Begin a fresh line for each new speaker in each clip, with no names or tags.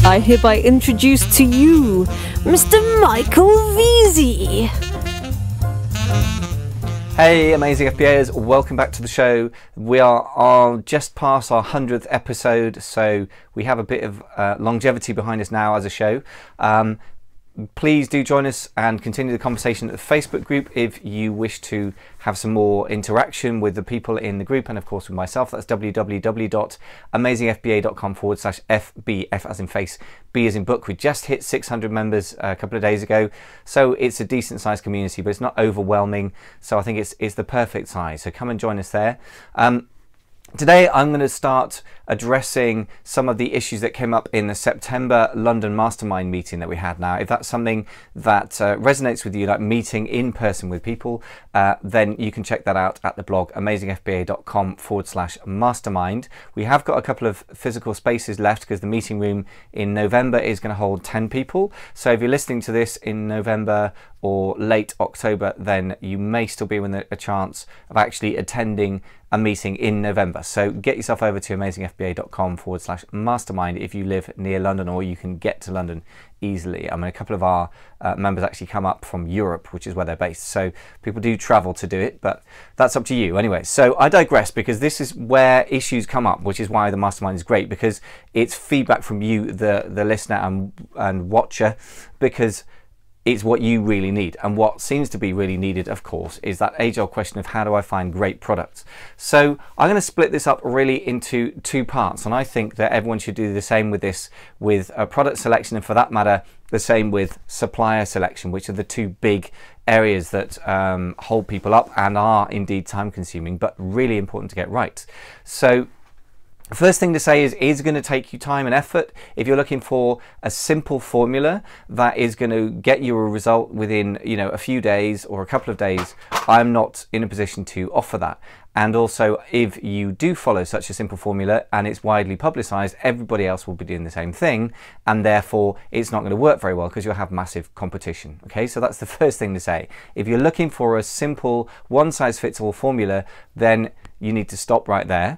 I hereby introduce to you Mr. Michael Veazey.
Hey amazing FBAers, welcome back to the show. We are just past our 100th episode, so we have a bit of longevity behind us now as a show. Please do join us and continue the conversation at the Facebook group if you wish to have some more interaction with the people in the group and of course with myself. That's www.amazingfba.com/FB, F as in face, B as in book. We just hit 600 members a couple of days ago, so it's a decent sized community, but it's not overwhelming, so I think it's the perfect size, so come and join us there. Today I'm going to start addressing some of the issues that came up in the September London Mastermind meeting that we had. Now, if that's something that resonates with you, like meeting in person with people, then you can check that out at the blog amazingfba.com/mastermind. We have got a couple of physical spaces left because the meeting room in November is going to hold 10 people. So if you're listening to this in November or late October, then you may still be within a chance of actually attending a meeting in November. So get yourself over to amazingfba.com/mastermind if you live near London or you can get to London easily. I mean, a couple of our members actually come up from Europe, which is where they're based. So people do travel to do it, but that's up to you. Anyway, so I digress because this is where issues come up, which is why the Mastermind is great, because it's feedback from you, the listener and watcher, because it's what you really need. And what seems to be really needed, of course, is that age-old question of how do I find great products? So I'm going to split this up really into two parts, and I think that everyone should do the same with this, with product selection, and for that matter, the same with supplier selection, which are the two big areas that hold people up and are indeed time-consuming, but really important to get right. So first thing to say is it's going to take you time and effort. If you're looking for a simple formula that is going to get you a result within, you know, a few days or a couple of days, I'm not in a position to offer that. And also, if you do follow such a simple formula and it's widely publicized, everybody else will be doing the same thing, and therefore it's not going to work very well because you'll have massive competition. Okay, so that's the first thing to say. If you're looking for a simple one-size-fits-all formula, then you need to stop right there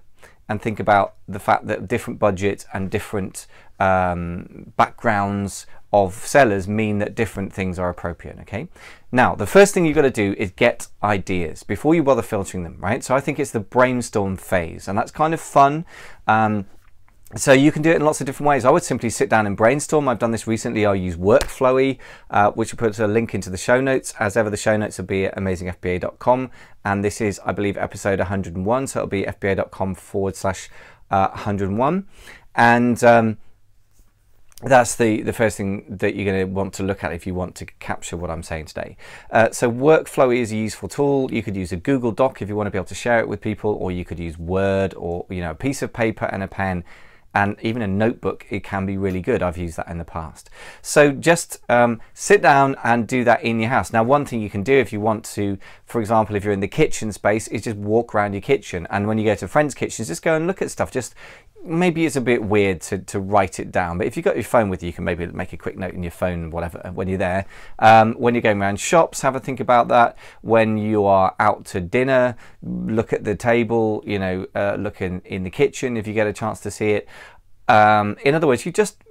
and think about the fact that different budgets and different backgrounds of sellers mean that different things are appropriate. Okay, now the first thing you've got to do is get ideas before you bother filtering them, right? So I think it's the brainstorm phase, and that's kind of fun. So you can do it in lots of different ways. I would simply sit down and brainstorm. I've done this recently. I'll use Workflowy, which will put a link into the show notes. As ever, the show notes will be at amazingfba.com. And this is, I believe, episode 101. So it'll be fba.com/101. And that's the first thing that you're going to want to look at if you want to capture what I'm saying today. So Workflowy is a useful tool. You could use a Google Doc if you want to be able to share it with people, or you could use Word, or, you know, a piece of paper and a pen. And even a notebook, it can be really good. I've used that in the past. So just sit down and do that in your house. Now, one thing you can do if you want to, for example, if you're in the kitchen space, is just walk around your kitchen. And when you go to friends' kitchens, just go and look at stuff. Just maybe it's a bit weird to write it down, but if you've got your phone with you, you can maybe make a quick note in your phone, whatever, when you're there. When you're going around shops, have a think about that. When you are out to dinner, look at the table, you know, look in the kitchen if you get a chance to see it. In other words, you just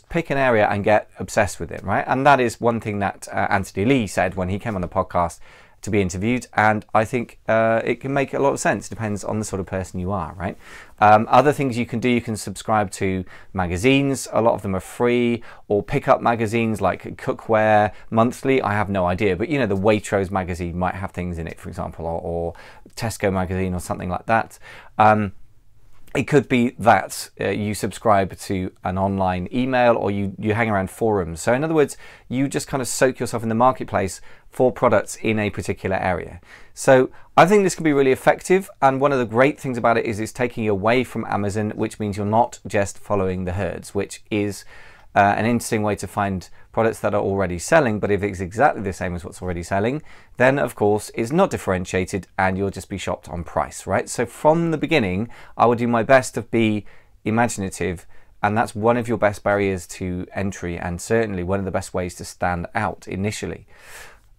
pick an area and get obsessed with it, right? And that is one thing that Anthony Lee said when he came on the podcast to be interviewed, and I think it can make a lot of sense. Depends on the sort of person you are, right? Other things you can do, you can subscribe to magazines. A lot of them are free, or pick up magazines like Cookware Monthly. I have no idea, but you know, the Waitrose magazine might have things in it, for example, or Tesco magazine or something like that. It could be that you subscribe to an online email, or you hang around forums. So in other words, you just kind of soak yourself in the marketplace for products in a particular area. So I think this can be really effective, and one of the great things about it is it's taking you away from Amazon, which means you're not just following the herds, which is an interesting way to find products that are already selling. But if it's exactly the same as what's already selling, then of course it's not differentiated and you'll just be shopped on price, right? So from the beginning, I would do my best to be imaginative, and that's one of your best barriers to entry, and certainly one of the best ways to stand out initially.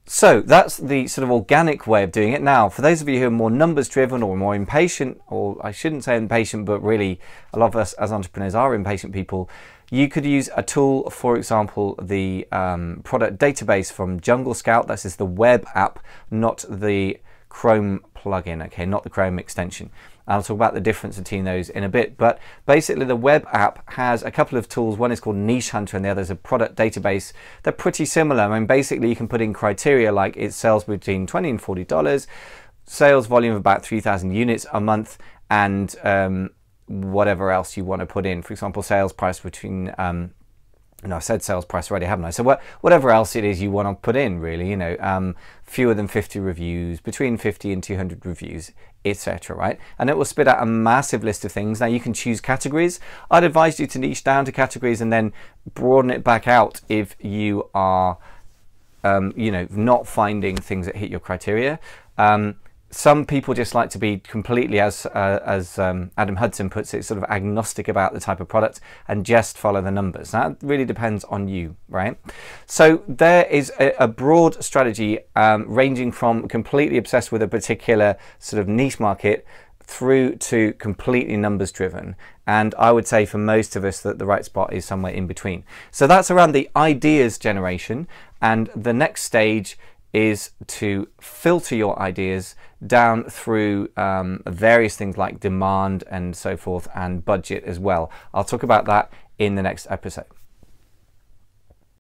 So that's the sort of organic way of doing it. Now, for those of you who are more numbers driven or more impatient, or I shouldn't say impatient, but really a lot of us as entrepreneurs are impatient people, You could use a tool, for example, the product database from Jungle Scout. This is the web app, not the Chrome plugin, okay, not the Chrome extension. I'll talk about the difference between those in a bit, but basically the web app has a couple of tools. One is called Niche Hunter and the other is a product database. They're pretty similar. I mean, basically you can put in criteria like it sells between $20 and $40, sales volume of about 3,000 units a month, and whatever else you want to put in. For example, sales price between and I've said sales price already, haven't I? So whatever else it is you want to put in, really, you know, fewer than 50 reviews, between 50 and 200 reviews, etc., right? And it will spit out a massive list of things. Now you can choose categories. I'd advise you to niche down to categories and then broaden it back out if you are, you know, not finding things that hit your criteria. Some people just like to be completely, as Adam Hudson puts it, sort of agnostic about the type of product and just follow the numbers. That really depends on you, right? So there is a broad strategy ranging from completely obsessed with a particular sort of niche market through to completely numbers driven. And I would say for most of us that the right spot is somewhere in between. So that's around the ideas generation. And the next stage is to filter your ideas down through various things like demand and so forth, and budget as well. I'll talk about that in the next episode.